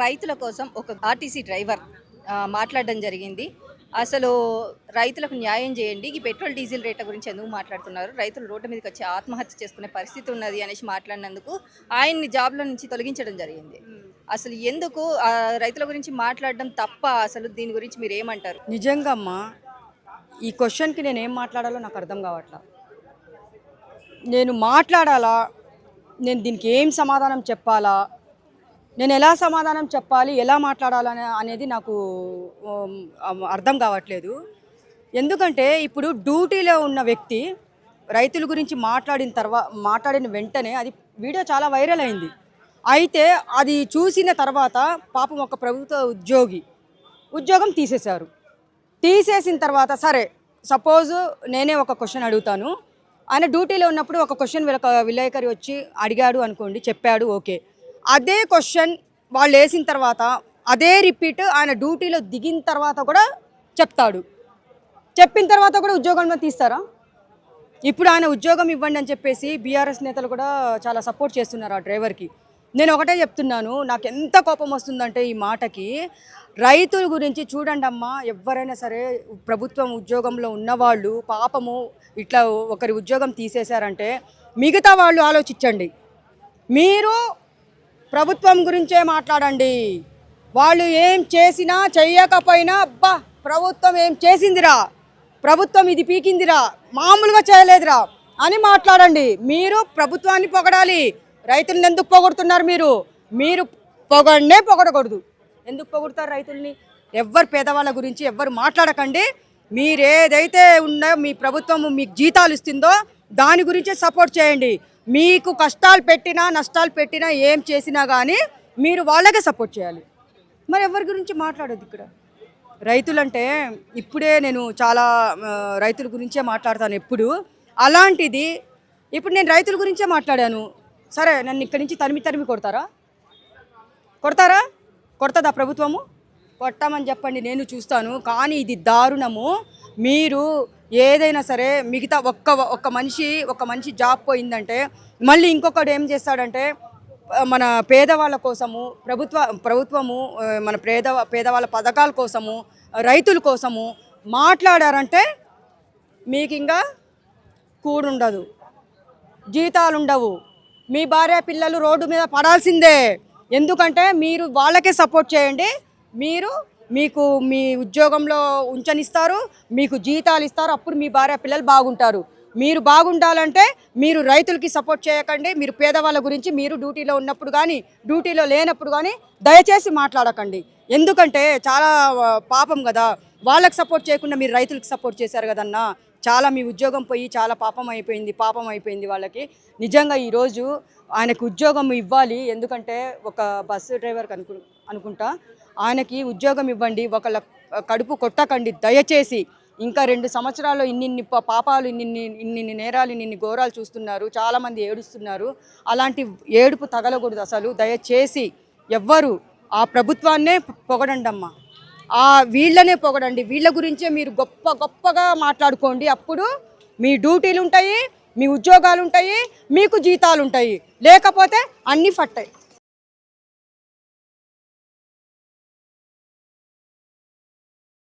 రైతుల కోసం ఒక ఆర్టీసీ డ్రైవర్ మాట్లాడడం జరిగింది. అసలు రైతులకు న్యాయం చేయండి. ఈ పెట్రోల్, డీజిల్ రేట్ల గురించి ఎందుకు మాట్లాడుతున్నారు? రైతులు రోడ్డు మీదకొచ్చి ఆత్మహత్య చేసుకునే పరిస్థితి ఉన్నది అనేసి మాట్లాడినందుకు ఆయన్ని జాబ్‌లో నుంచి తొలగించడం జరిగింది. అసలు ఎందుకు రైతుల గురించి మాట్లాడడం తప్ప? అసలు దీని గురించి మీరేమంటారు? నిజంగా అమ్మా, ఈ క్వశ్చన్‌కి నేనేం మాట్లాడాలో నాకు అర్థం కావట్లా. నేను మాట్లాడాలా? నేను దీనికి ఏం సమాధానం చెప్పాలా? నేను ఎలా సమాధానం చెప్పాలి, ఎలా మాట్లాడాలని అనేది నాకు అర్థం కావట్లేదు. ఎందుకంటే ఇప్పుడు డ్యూటీలో ఉన్న వ్యక్తి రైతుల గురించి మాట్లాడిన వెంటనే అది వీడియో చాలా వైరల్ అయింది. అయితే అది చూసిన తర్వాత పాపం ఒక ప్రభుత్వ ఉద్యోగం తీసేశారు. తీసేసిన తర్వాత సరే, సపోజ్ నేనే ఒక క్వశ్చన్ అడుగుతాను. ఆయన డ్యూటీలో ఉన్నప్పుడు ఒక క్వశ్చన్ విలేకరి వచ్చి అడిగాడు అనుకోండి, చెప్పాడు, ఓకే. అదే క్వశ్చన్ వాళ్ళు వేసిన తర్వాత అదే రిపీట్ ఆయన డ్యూటీలో దిగిన తర్వాత కూడా చెప్తాడు. చెప్పిన తర్వాత కూడా ఉద్యోగంలో తీస్తారా? ఇప్పుడు ఆయన ఉద్యోగం ఇవ్వండి అని చెప్పేసి బీఆర్ఎస్ నేతలు కూడా చాలా సపోర్ట్ చేస్తున్నారు ఆ డ్రైవర్కి. నేను ఒకటే చెప్తున్నాను, నాకు ఎంత కోపం వస్తుందంటే ఈ మాటకి. రైతుల గురించి చూడండి అమ్మా, ఎవరైనా సరే ప్రభుత్వం ఉద్యోగంలో ఉన్నవాళ్ళు పాపము ఇట్లా ఒకరి ఉద్యోగం తీసేశారంటే మిగతా వాళ్ళు ఆలోచించండి. మీరు ప్రభుత్వం గురించే మాట్లాడండి. వాళ్ళు ఏం చేసినా చెయ్యకపోయినా అబ్బా ప్రభుత్వం ఏం చేసిందిరా, ప్రభుత్వం ఇది పీకిందిరా, మామూలుగా చేయలేదురా అని మాట్లాడండి. మీరు ప్రభుత్వాన్ని పొగడాలి. రైతులను ఎందుకు పొగడుతున్నారు? మీరు పొగడకూడదు. ఎందుకు పొగుడుతారు రైతుల్ని? ఎవ్వరు పేదవాళ్ళ గురించి ఎవ్వరు మాట్లాడకండి. మీరు ఏదైతే ఉన్నాయో మీ ప్రభుత్వం మీకు జీతాలు ఇస్తుందో దాని గురించే సపోర్ట్ చేయండి. మీకు కష్టాలు పెట్టినా నష్టాలు పెట్టినా ఏం చేసినా కానీ మీరు వాళ్ళకే సపోర్ట్ చేయాలి. మరి ఎవరి గురించి మాట్లాడొద్దు ఇక్కడ. రైతులంటే ఇప్పుడే నేను చాలా రైతుల గురించే మాట్లాడతాను ఎప్పుడు. అలాంటిది ఇప్పుడు నేను రైతుల గురించే మాట్లాడాను. సరే, నన్ను ఇక్కడి నుంచి తరిమి కొడతారా? కొడతదా ప్రభుత్వము? కొట్టామని చెప్పండి, నేను చూస్తాను. కానీ ఇది దారుణము. మీరు ఏదైనా సరే మిగతా ఒక మనిషి జాబ్ పోయిందంటే మళ్ళీ ఇంకొకడు ఏం చేస్తాడంటే మన పేదవాళ్ళ కోసము ప్రభుత్వము మన పేదవాళ్ళ పథకాల కోసము రైతుల కోసము మాట్లాడారంటే మీకు ఇంకా కూడుండదు, జీతాలు ఉండవు, మీ భార్య పిల్లలు రోడ్డు మీద పడాల్సిందే. ఎందుకంటే మీరు వాళ్ళకే సపోర్ట్ చేయండి. మీకు మీ ఉద్యోగంలో ఉంచనిస్తారు, మీకు జీతాలు ఇస్తారు. అప్పుడు మీ భార్య పిల్లలు బాగుంటారు. మీరు బాగుండాలంటే మీరు రైతులకి సపోర్ట్ చేయకండి. మీరు పేదవాళ్ళ గురించి మీరు డ్యూటీలో ఉన్నప్పుడు కానీ డ్యూటీలో లేనప్పుడు కానీ దయచేసి మాట్లాడకండి. ఎందుకంటే చాలా పాపం కదా, వాళ్ళకి సపోర్ట్ చేయకుండా మీరు రైతులకి సపోర్ట్ చేశారు కదన్నా. చాలా మీ ఉద్యోగం పోయి చాలా పాపం అయిపోయింది వాళ్ళకి. నిజంగా ఈరోజు ఆయనకు ఉద్యోగం ఇవ్వాలి. ఎందుకంటే ఒక బస్సు డ్రైవర్కి అనుకుంటా ఆయనకి ఉద్యోగం ఇవ్వండి. ఒకళ్ళ కడుపు కొట్టకండి దయచేసి. ఇంకా 2 సంవత్సరాల్లో ఇన్ని పాపాలు, ఇన్ని నేరాలు, ఇన్ని ఘోరాలు చూస్తున్నారు. చాలామంది ఏడుస్తున్నారు. అలాంటి ఏడుపు తగలకూడదు అసలు. దయచేసి ఎవ్వరు ఆ ప్రభుత్వాన్నే పొగడండి అమ్మ, వీళ్ళనే పొగడండి. వీళ్ళ గురించే మీరు గొప్పగా మాట్లాడుకోండి. అప్పుడు మీ డ్యూటీలు ఉంటాయి, మీ ఉద్యోగాలు ఉంటాయి, మీకు జీతాలు ఉంటాయి. లేకపోతే అన్నీ ఫట్టాయి.